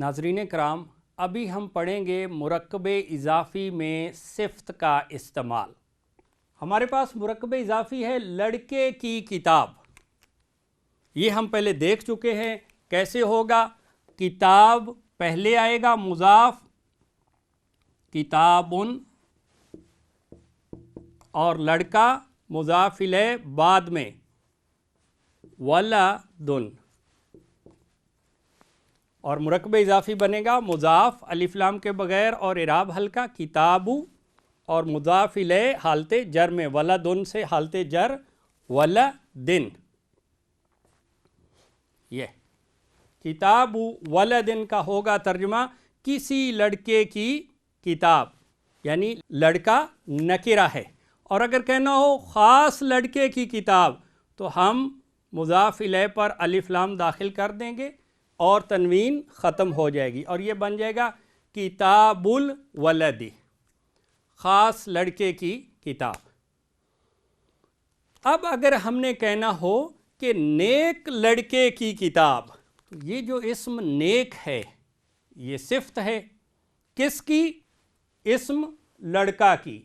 ناظرین کرام، ابھی ہم پڑھیں گے مرکب اضافی میں صفت کا استعمال۔ ہمارے پاس مرکب اضافی ہے لڑکے کی کتاب، یہ ہم پہلے دیکھ چکے ہیں کیسے ہوگا۔ کتاب پہلے آئے گا مضاف، کتابن، اور لڑکا مضاف الیہ بعد میں، ولدن، اور مرکب اضافی بنے گا مضاف الف لام کے بغیر اور اعراب ہلکا، کتابو، اور مضاف الیہ حالت جر میں، ولدن سے حالت جر ولدن۔ یہ کتاب ولدن کا ہوگا ترجمہ کسی لڑکے کی کتاب، یعنی لڑکا نکرہ ہے۔ اور اگر کہنا ہو خاص لڑکے کی کتاب تو ہم مضاف الیہ پر الف لام داخل کر دیں گے اور تنوین ختم ہو جائے گی، اور یہ بن جائے گا کتاب الولد، خاص لڑکے کی کتاب۔ اب اگر ہم نے کہنا ہو کہ نیک لڑکے کی کتاب، یہ جو اسم نیک ہے یہ صفت ہے کس کی؟ اسم لڑکا کی،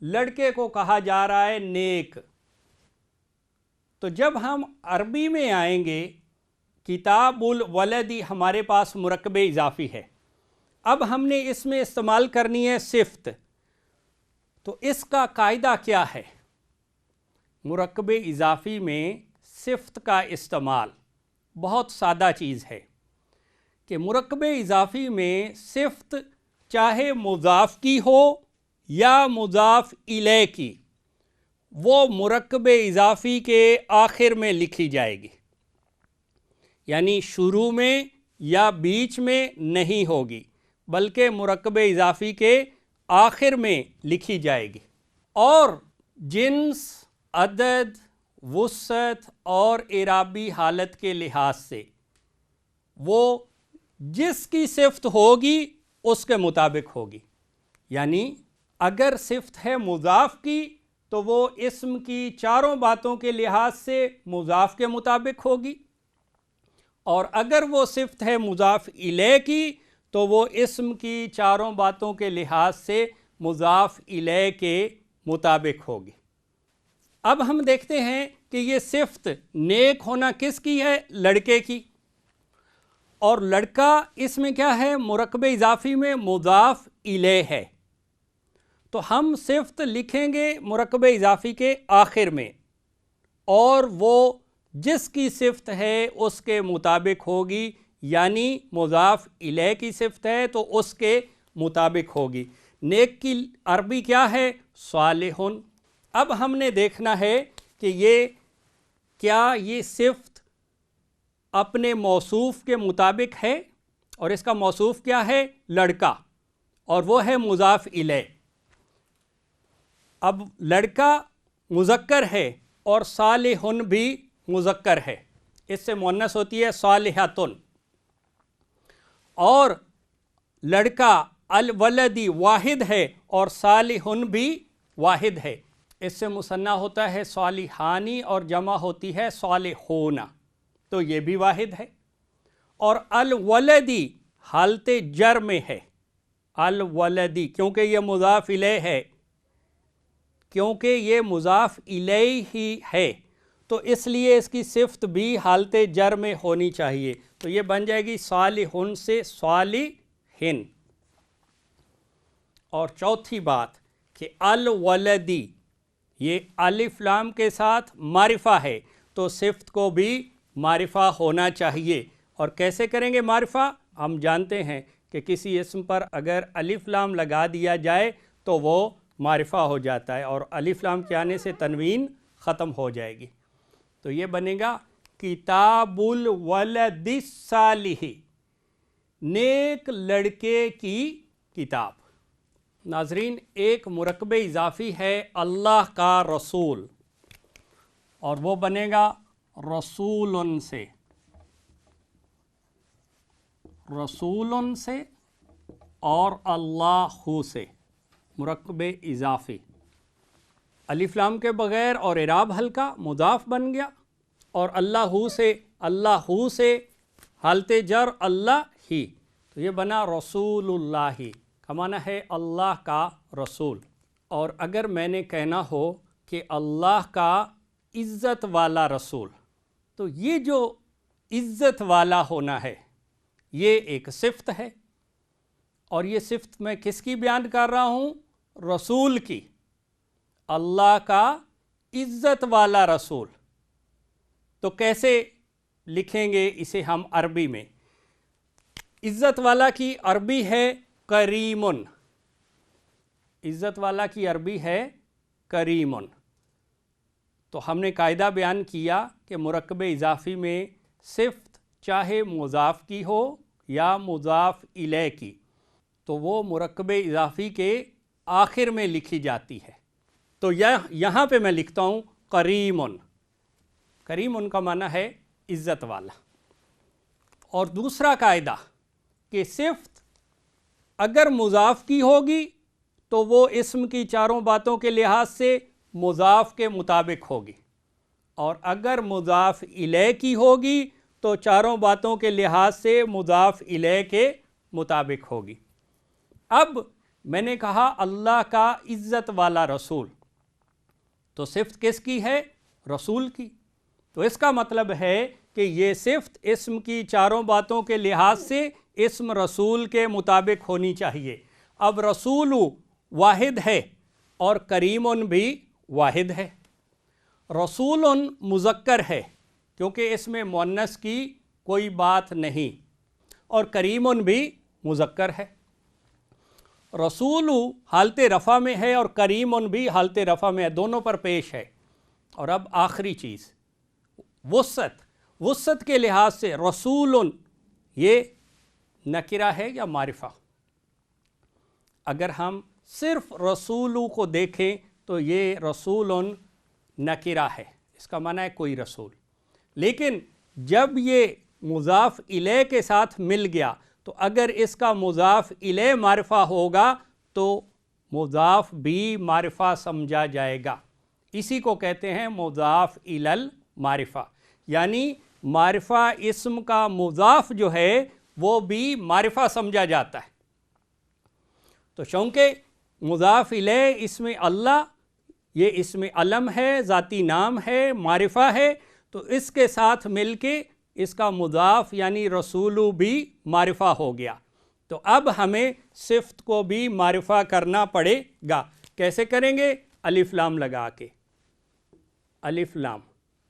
لڑکے کو کہا جا رہا ہے نیک۔ تو جب ہم عربی میں آئیں گے، کتاب الولدی ہمارے پاس مرکب اضافی ہے، اب ہم نے اس میں استعمال کرنی ہے صفت، تو اس کا قاعدہ کیا ہے؟ مرکب اضافی میں صفت کا استعمال بہت سادہ چیز ہے کہ مرکب اضافی میں صفت چاہے مضاف کی ہو یا مضاف الیہ کی، وہ مرکب اضافی کے آخر میں لکھی جائے گی، یعنی شروع میں یا بیچ میں نہیں ہوگی، بلکہ مرکب اضافی کے آخر میں لکھی جائے گی۔ اور جنس، عدد، وسعت اور اعرابی حالت کے لحاظ سے وہ جس کی صفت ہوگی اس کے مطابق ہوگی، یعنی اگر صفت ہے مضاف کی تو وہ اسم کی چاروں باتوں کے لحاظ سے مضاف کے مطابق ہوگی، اور اگر وہ صفت ہے مضاف الیہ کی تو وہ اسم کی چاروں باتوں کے لحاظ سے مضاف الیہ کے مطابق ہوگی۔ اب ہم دیکھتے ہیں کہ یہ صفت نیک ہونا کس کی ہے؟ لڑکے کی، اور لڑکا اس میں کیا ہے؟ مرکب اضافی میں مضاف الیہ ہے، تو ہم صفت لکھیں گے مرکب اضافی کے آخر میں، اور وہ جس کی صفت ہے اس کے مطابق ہوگی، یعنی مضاف الیہ کی صفت ہے تو اس کے مطابق ہوگی۔ نیک کی عربی کیا ہے؟ صالحن۔ اب ہم نے دیکھنا ہے کہ یہ صفت اپنے موصوف کے مطابق ہے، اور اس کا موصوف کیا ہے؟ لڑکا، اور وہ ہے مضاف الیہ۔ اب لڑکا مذکر ہے اور صالحن بھی مذکر ہے، اس سے مؤنث ہوتی ہے صالحۃن، اور لڑکا الولدی واحد ہے اور صالحن بھی واحد ہے، اس سے مثنیٰ ہوتا ہے صالحانی اور جمع ہوتی ہے صالحون، تو یہ بھی واحد ہے۔ اور الولدی حالت جر میں ہے، الولدی، کیونکہ یہ مضاف الیہ ہے، کیونکہ یہ مضاف الیہ ہی ہے تو اس لیے اس کی صفت بھی حالت جر میں ہونی چاہیے، تو یہ بن جائے گی صالحن سے صالحن۔ اور چوتھی بات کہ الولدی، یہ الف لام کے ساتھ معرفہ ہے تو صفت کو بھی معرفہ ہونا چاہیے۔ اور کیسے کریں گے معرفہ؟ ہم جانتے ہیں کہ کسی اسم پر اگر الف لام لگا دیا جائے تو وہ معرفہ ہو جاتا ہے، اور الف لام کے آنے سے تنوین ختم ہو جائے گی، تو یہ بنے گا کتاب الولد الصالح، نیک لڑکے کی کتاب۔ ناظرین، ایک مرکب اضافی ہے اللہ کا رسول، اور وہ بنے گا رسول سے، رسول سے اور اللہ سے، مرکب اضافی الف لام کے بغیر اور اعراب ہلکا، مضاف بن گیا، اور اللہ سے حالت جر اللہ ہی، تو یہ بنا رسول اللہ کا معنی ہے اللہ کا رسول. اور اگر میں نے کہنا ہو کہ اللہ کا عزت والا رسول، تو یہ جو عزت والا ہونا ہے یہ ایک صفت ہے، اور یہ صفت میں کس کی بیان کر رہا ہوں؟ رسول کی. اللہ کا عزت والا رسول. تو کیسے لکھیں گے اسے ہم عربی میں؟ عزت والا کی عربی ہے کریمن. عزت والا کی عربی ہے کریمن. تو ہم نے قاعدہ بیان کیا کہ مرکب اضافی میں صفت چاہے مضاف کی ہو یا مضاف الیہ کی، تو وہ مرکب اضافی کے آخر میں لکھی جاتی ہے. تو یہاں پہ میں لکھتا ہوں کریمن. کریمن کا معنی ہے عزت والا. اور دوسرا قاعدہ کہ صفت اگر مضاف کی ہوگی تو وہ اسم کی چاروں باتوں کے لحاظ سے مضاف کے مطابق ہوگی، اور اگر مضاف الیہ کی ہوگی تو چاروں باتوں کے لحاظ سے مضاف الیہ کے مطابق ہوگی. اب میں نے کہا اللہ کا عزت والا رسول، تو صفت کس کی ہے؟ رسول کی. تو اس کا مطلب ہے کہ یہ صفت اسم کی چاروں باتوں کے لحاظ سے اسم رسول کے مطابق ہونی چاہیے. اب رسول واحد ہے اور کریمن بھی واحد ہے. رسول مذکر ہے کیونکہ اس میں مؤنث کی کوئی بات نہیں، اور کریمن بھی مذکر ہے. رسول حالت رفع میں ہے اور کریمن بھی حالت رفع میں ہے، دونوں پر پیش ہے. اور اب آخری چیز وسعت کے لحاظ سے رسول یہ نکرہ ہے یا معرفہ؟ اگر ہم صرف رسول کو دیکھیں تو یہ رسول نکرہ ہے، اس کا معنی ہے کوئی رسول. لیکن جب یہ مضاف الیہ کے ساتھ مل گیا تو اگر اس کا مضاف الیہ معرفہ ہوگا تو مضاف بھی معرفہ سمجھا جائے گا. اسی کو کہتے ہیں مضاف الی المعرفہ، یعنی معرفہ اسم کا مضاف جو ہے وہ بھی معرفہ سمجھا جاتا ہے. تو چونکہ مضاف الیہ اسم اللہ یہ اسم علم ہے، ذاتی نام ہے، معرفہ ہے، تو اس کے ساتھ مل کے اس کا مضاف یعنی رسول بھی معرفہ ہو گیا. تو اب ہمیں صفت کو بھی معرفہ کرنا پڑے گا. کیسے کریں گے؟ الف لام لگا کے. الف لام،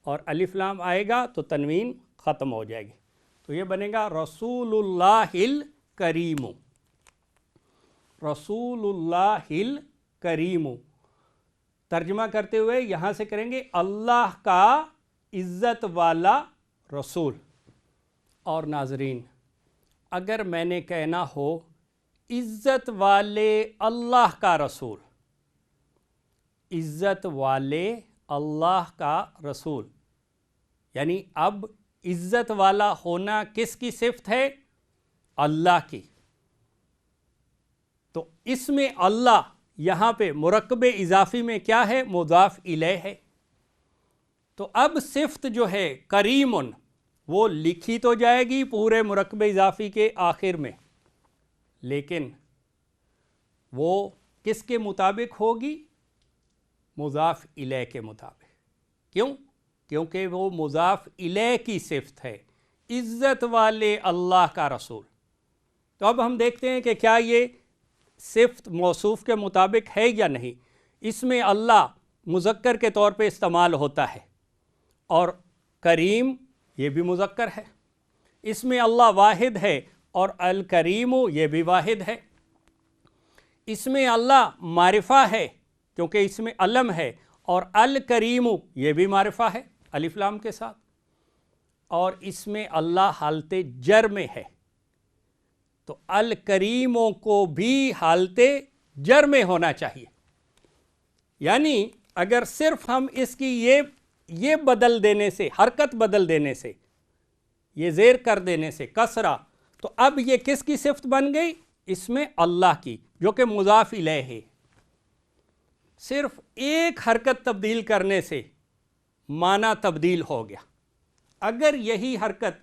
اور الف لام آئے گا تو تنوین ختم ہو جائے گی. تو یہ بنے گا رسول اللہ الکریم. رسول اللہ الکریم. ترجمہ کرتے ہوئے یہاں سے کریں گے اللہ کا عزت والا رسول. اور ناظرین، اگر میں نے کہنا ہو عزت والے اللہ کا رسول، عزت والے اللہ کا رسول، یعنی اب عزت والا ہونا کس کی صفت ہے؟ اللہ کی. تو اس میں اللہ یہاں پہ مرکب اضافی میں کیا ہے؟ مضاف الیہ ہے. تو اب صفت جو ہے کریمن وہ لکھی تو جائے گی پورے مرکب اضافی کے آخر میں، لیکن وہ کس کے مطابق ہوگی؟ مضاف الیہ کے مطابق. کیوں؟ کیونکہ وہ مضاف الیہ کی صفت ہے، عزت والے اللہ کا رسول. تو اب ہم دیکھتے ہیں کہ کیا یہ صفت موصوف کے مطابق ہے یا نہیں. اس میں اللہ مذکر کے طور پہ استعمال ہوتا ہے، اور کریم یہ بھی مذکر ہے. اس میں اللہ واحد ہے اور الکریم یہ بھی واحد ہے. اس میں اللہ معرفہ ہے کیونکہ اس میں علم ہے، اور الکریم یہ بھی معرفہ ہے الف لام کے ساتھ. اور اس میں اللہ حالت جر میں ہے، تو الکریموں کو بھی حالت جر میں ہونا چاہیے. یعنی اگر صرف ہم اس کی یہ بدل دینے سے، حرکت بدل دینے سے، یہ زیر کر دینے سے کسرہ، تو اب یہ کس کی صفت بن گئی؟ اس میں اللہ کی، جو کہ مضاف الیہ ہے. صرف ایک حرکت تبدیل کرنے سے معنی تبدیل ہو گیا. اگر یہی حرکت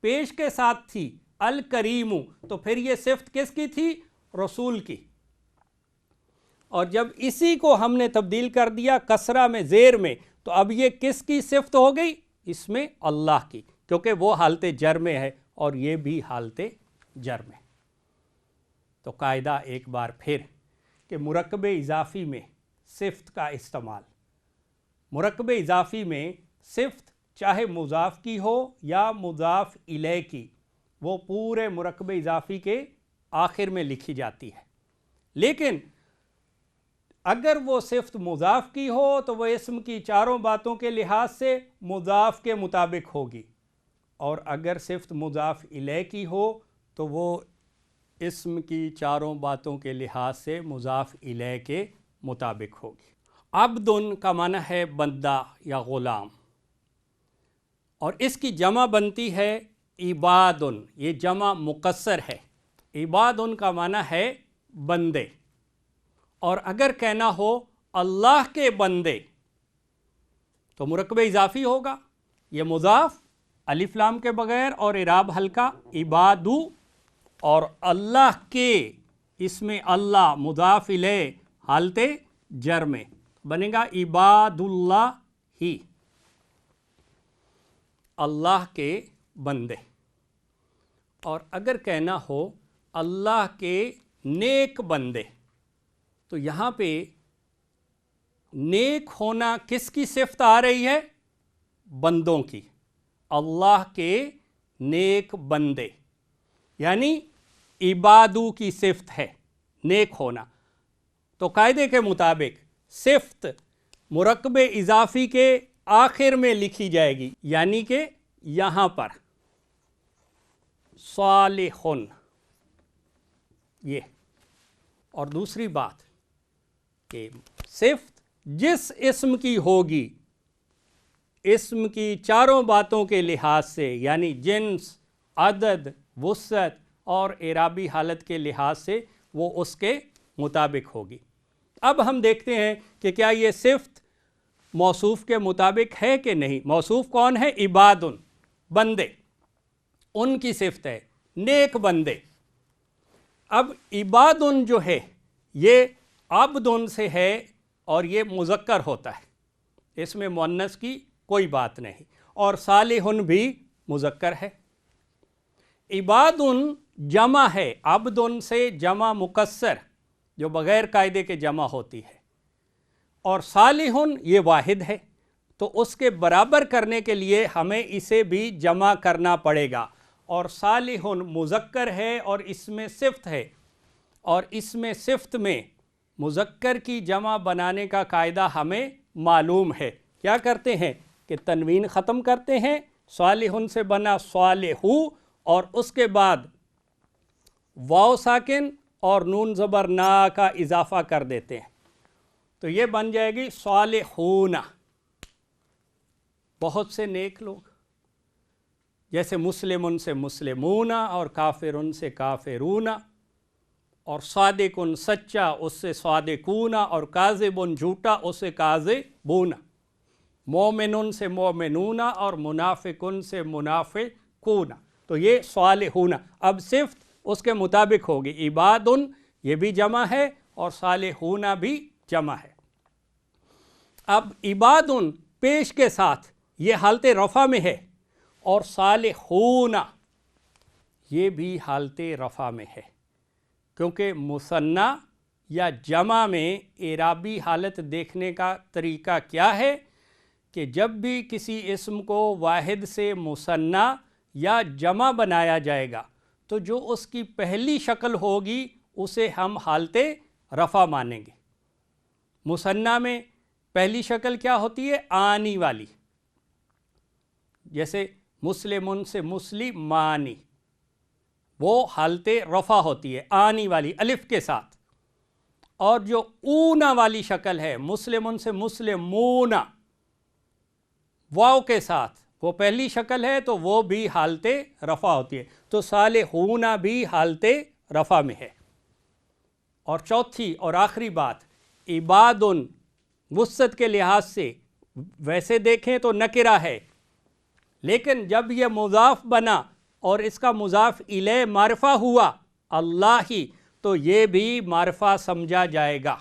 پیش کے ساتھ تھی الکریم، تو پھر یہ صفت کس کی تھی؟ رسول کی۔ اور جب اسی کو ہم نے تبدیل کر دیا کسرہ میں، زیر میں، تو اب یہ کس کی صفت ہو گئی؟ اس میں اللہ کی، کیونکہ وہ حالت جر میں ہے اور یہ بھی حالت جر میں۔ تو قاعدہ ایک بار پھر کہ مرکب اضافی میں صفت کا استعمال، مرکب اضافی میں صفت چاہے مضاف کی ہو یا مضاف الیہ کی، وہ پورے مرکب اضافی کے آخر میں لکھی جاتی ہے، لیکن اگر وہ صفت مضاف کی ہو تو وہ اسم کی چاروں باتوں کے لحاظ سے مضاف کے مطابق ہوگی، اور اگر صفت مضاف الیہ کی ہو تو وہ اسم کی چاروں باتوں کے لحاظ سے مضاف الیہ کے مطابق ہوگی۔ عبدن کا معنی ہے بندہ یا غلام، اور اس کی جمع بنتی ہے عبادن، یہ جمع مکسر ہے۔ عبادن کا معنی ہے بندے، اور اگر کہنا ہو اللہ کے بندے تو مرکب اضافی ہوگا، یہ مضاف الف لام کے بغیر اور اعراب ہلکا عبادو، اور اللہ کے، اس میں اللہ مضاف الیہ حالت جر میں بنے گا عباد اللہ ہی، اللہ کے بندے۔ اور اگر کہنا ہو اللہ کے نیک بندے تو یہاں پہ نیک ہونا کس کی صفت آ رہی ہے؟ بندوں کی، اللہ کے نیک بندے، یعنی عبادو کی صفت ہے نیک ہونا۔ تو قاعدے کے مطابق صفت مرکب اضافی کے آخر میں لکھی جائے گی، یعنی کہ یہاں پر صالحن، یہ۔ اور دوسری بات کہ صفت جس اسم کی ہوگی، اسم کی چاروں باتوں کے لحاظ سے، یعنی جنس، عدد، وسعت اور اعرابی حالت کے لحاظ سے، وہ اس کے مطابق ہوگی۔ اب ہم دیکھتے ہیں کہ کیا یہ صفت موصوف کے مطابق ہے کہ نہیں۔ موصوف کون ہے؟ عبادن، بندے، ان کی صفت ہے نیک بندے۔ اب عبادن جو ہے یہ عبدن سے ہے اور یہ مذکر ہوتا ہے، اس میں مؤنث کی کوئی بات نہیں، اور صالحن بھی مذکر ہے۔ عبادن جمع ہے، عبدن سے جمع مکسر جو بغیر قاعدے کے جمع ہوتی ہے، اور صالحن یہ واحد ہے، تو اس کے برابر کرنے کے لیے ہمیں اسے بھی جمع کرنا پڑے گا، اور صالحن مذکر ہے اور اس میں صفت ہے، اور اس میں صفت میں مذکر کی جمع بنانے کا قاعدہ ہمیں معلوم ہے۔ کیا کرتے ہیں کہ تنوین ختم کرتے ہیں، صالحن سے بنا صالحو، اور اس کے بعد واو ساکن اور نون زبر نا کا اضافہ کر دیتے ہیں، تو یہ بن جائے گی صالحون۔ بہت سے نیک لوگ، جیسے مسلمن سے مسلمون اور کافرن سے کافرون، اور صادقن سچا اس سے صادقون، اور کاذبن جھوٹا اس سے کاذبون، مومنن سے مومنون اور منافقن سے منافقون، تو یہ صالحون۔ اب صفت اس کے مطابق ہوگی، عبادن یہ بھی جمع ہے اور صالحون بھی جمع ہے۔ اب عبادن پیش کے ساتھ یہ حالت رفع میں ہے، اور صالحون یہ بھی حالت رفع میں ہے، کیونکہ مثنی یا جمع میں اعرابی حالت دیکھنے کا طریقہ کیا ہے کہ جب بھی کسی اسم کو واحد سے مثنی یا جمع بنایا جائے گا تو جو اس کی پہلی شکل ہوگی اسے ہم حالت رفع مانیں گے۔ مثنی میں پہلی شکل کیا ہوتی ہے؟ آنی والی، جیسے مسلمن سے مسلمانی، وہ حالت رفع ہوتی ہے آنی والی الف کے ساتھ۔ اور جو اونا والی شکل ہے مسلمن سے مسلمون واو کے ساتھ، وہ پہلی شکل ہے تو وہ بھی حالت رفع ہوتی ہے، تو صالحون بھی حالت رفع میں ہے۔ اور چوتھی اور آخری بات، عبادن وسعت کے لحاظ سے ویسے دیکھیں تو نکرہ ہے، لیکن جب یہ مضاف بنا اور اس کا مضاف الیہ معرفہ ہوا اللہ ہی تو یہ بھی معرفہ سمجھا جائے گا،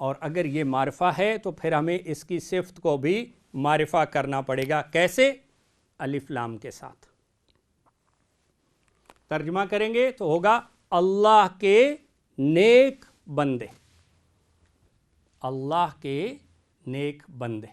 اور اگر یہ معرفہ ہے تو پھر ہمیں اس کی صفت کو بھی معرفہ کرنا پڑے گا۔ کیسے؟ الف لام کے ساتھ۔ ترجمہ کریں گے تو ہوگا اللہ کے نیک بندے، اللہ کے نیک بندے۔